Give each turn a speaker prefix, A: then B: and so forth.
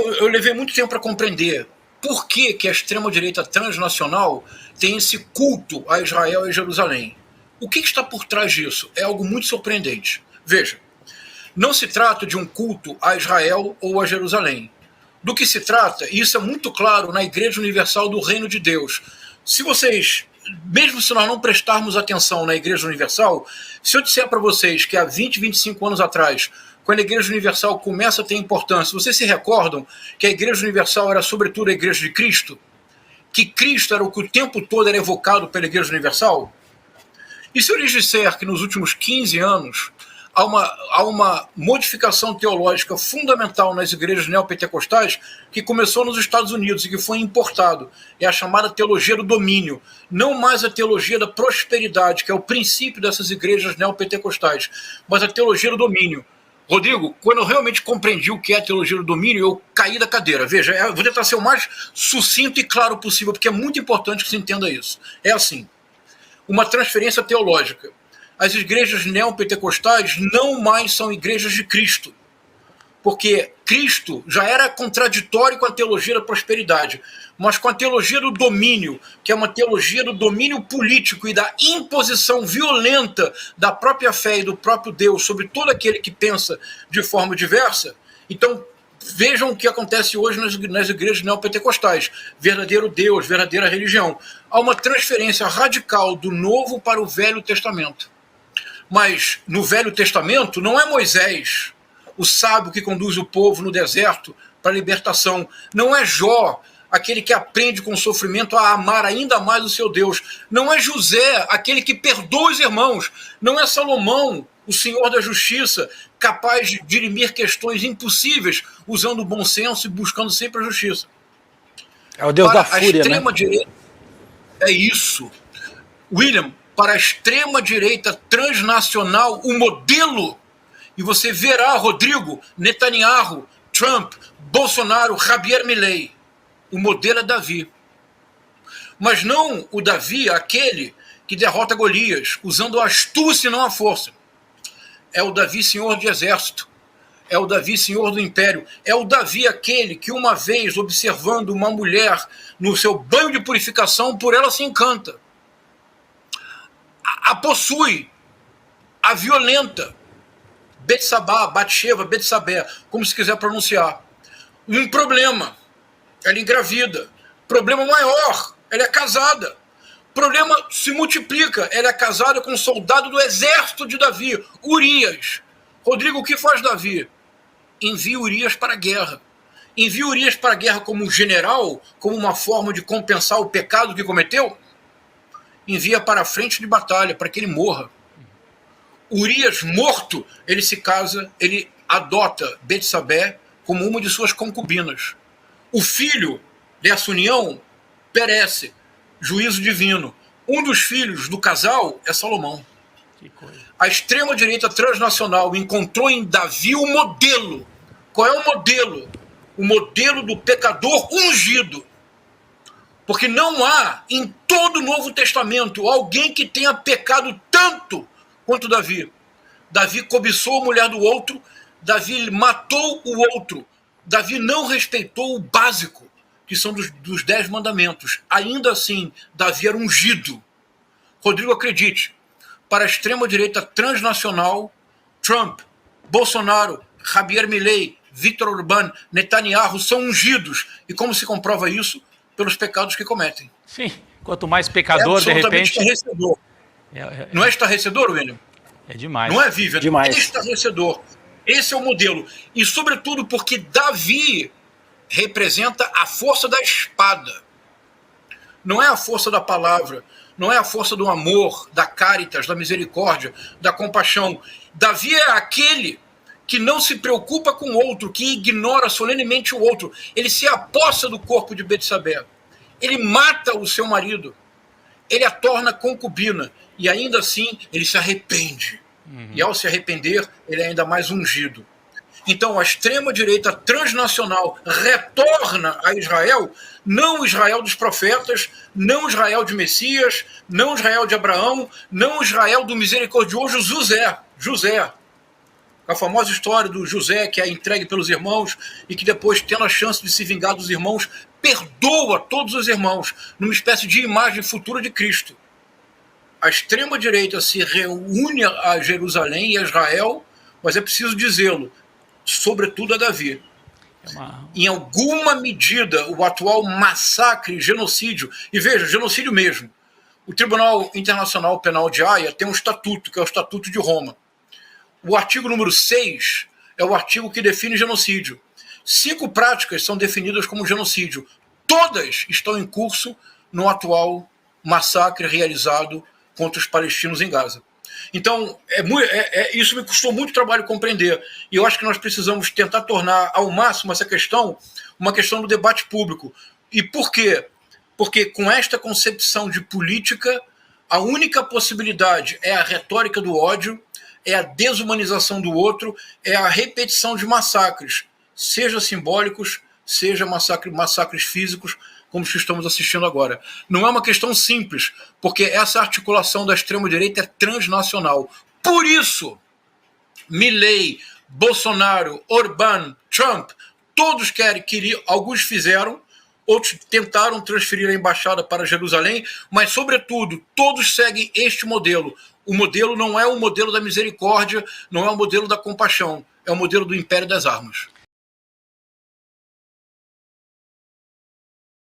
A: eu levei muito tempo para compreender por que a extrema-direita transnacional tem esse culto a Israel e Jerusalém. O que está por trás disso? É algo muito surpreendente. Veja, não se trata de um culto a Israel ou a Jerusalém. Do que se trata, e isso é muito claro na Igreja Universal do Reino de Deus. Se vocês, mesmo se nós não prestarmos atenção na Igreja Universal, se eu disser para vocês que há 20, 25 anos atrás, quando a Igreja Universal começa a ter importância, vocês se recordam que a Igreja Universal era sobretudo a Igreja de Cristo? Que Cristo era o que o tempo todo era evocado pela Igreja Universal? E se eu lhes disser que nos últimos 15 anos há uma modificação teológica fundamental nas igrejas neopentecostais que começou nos Estados Unidos e que foi importado, é a chamada teologia do domínio, não mais a teologia da prosperidade, que é o princípio dessas igrejas neopentecostais, mas a teologia do domínio. Rodrigo, quando eu realmente compreendi o que é a teologia do domínio, eu caí da cadeira. Veja, eu vou tentar ser o mais sucinto e claro possível, porque é muito importante que se entenda isso. É assim, uma transferência teológica. As igrejas neopentecostais não mais são igrejas de Cristo, porque Cristo já era contraditório com a teologia da prosperidade, mas com a teologia do domínio, que é uma teologia do domínio político e da imposição violenta da própria fé e do próprio Deus sobre todo aquele que pensa de forma diversa. Então, vejam o que acontece hoje nas igrejas neopentecostais. Verdadeiro Deus, verdadeira religião. Há uma transferência radical do Novo para o Velho Testamento. Mas no Velho Testamento não é Moisés, o sábio que conduz o povo no deserto para a libertação. Não é Jó, aquele que aprende com o sofrimento a amar ainda mais o seu Deus. Não é José, aquele que perdoa os irmãos. Não é Salomão, o Senhor da Justiça, capaz de dirimir questões impossíveis, usando o bom senso e buscando sempre a justiça.
B: É o Deus
A: para
B: da fúria,
A: a extrema-direita,
B: né?
A: É isso. William, para a extrema-direita transnacional, o modelo, e você verá, Rodrigo, Netanyahu, Trump, Bolsonaro, Javier Milei, o modelo é Davi. Mas não o Davi, aquele que derrota Golias, usando a astúcia e não a força. É o Davi, senhor de exército. É o Davi, senhor do império. É o Davi, aquele que uma vez, observando uma mulher no seu banho de purificação, por ela se encanta. A possui, a violenta, Betsabá, Batsheva, Betsabé, como se quiser pronunciar. Um problema, ela engravida. Problema maior, ela é casada. Problema se multiplica, ela é casada com um soldado do exército de Davi, Urias. Rodrigo, o que faz Davi? Envia Urias para a guerra. Envia Urias para a guerra como um general, como uma forma de compensar o pecado que cometeu? Envia para a frente de batalha, para que ele morra. Urias morto, ele se casa, ele adota Betsabé como uma de suas concubinas. O filho dessa união perece, juízo divino. Um dos filhos do casal é Salomão.
B: Que coisa.
A: A extrema-direita transnacional encontrou em Davi o modelo. Qual é o modelo? O modelo do pecador ungido. Porque não há em todo o Novo Testamento alguém que tenha pecado tanto quanto Davi. Davi cobiçou a mulher do outro, Davi matou o outro, Davi não respeitou o básico, que são dos 10 mandamentos. Ainda assim, Davi era ungido. Rodrigo, acredite, para a extrema-direita transnacional, Trump, Bolsonaro, Javier Milei, Viktor Orbán, Netanyahu são ungidos. E como se comprova isso? Pelos pecados que cometem.
B: Sim, quanto mais pecador, de repente...
A: Estarrecedor. Não é estarrecedor, William?
B: É demais.
A: Não é Vivian?
B: Demais.
A: É estarrecedor. Esse é o modelo. E sobretudo porque Davi representa a força da espada. Não é a força da palavra, não é a força do amor, da caritas, da misericórdia, da compaixão. Davi é aquele que não se preocupa com o outro, que ignora solenemente o outro. Ele se apossa do corpo de Betsabé. Ele mata o seu marido. Ele a torna concubina. E ainda assim, ele se arrepende. E ao se arrepender, ele é ainda mais ungido. Então, a extrema-direita transnacional retorna a Israel, não o Israel dos profetas, não o Israel de Messias, não o Israel de Abraão, não o Israel do misericordioso José. com a famosa história do José, que é entregue pelos irmãos e que depois, tendo a chance de se vingar dos irmãos, perdoa todos os irmãos, numa espécie de imagem futura de Cristo. A extrema-direita se reúne a Jerusalém e a Israel, mas é preciso dizê-lo, sobretudo a Davi. Em alguma medida, o atual massacre, genocídio, e veja, genocídio mesmo. O Tribunal Internacional Penal de Haia tem um estatuto, que é o Estatuto de Roma. O artigo número 6 é o artigo que define genocídio. 5 práticas são definidas como genocídio. Todas estão em curso no atual massacre realizado contra os palestinos em Gaza. Então, isso me custou muito trabalho compreender. E eu acho que nós precisamos tentar tornar ao máximo essa questão uma questão do debate público. E por quê? Porque com esta concepção de política, a única possibilidade é a retórica do ódio, é a desumanização do outro, é a repetição de massacres, seja simbólicos, seja massacres físicos, como os que estamos assistindo agora. Não é uma questão simples, porque essa articulação da extrema-direita é transnacional. Por isso, Milei, Bolsonaro, Orbán, Trump, todos queriam, alguns fizeram, outros tentaram transferir a embaixada para Jerusalém, mas, sobretudo, todos seguem este modelo. O modelo não é o modelo da misericórdia, não é o modelo da compaixão, é o modelo do império das armas.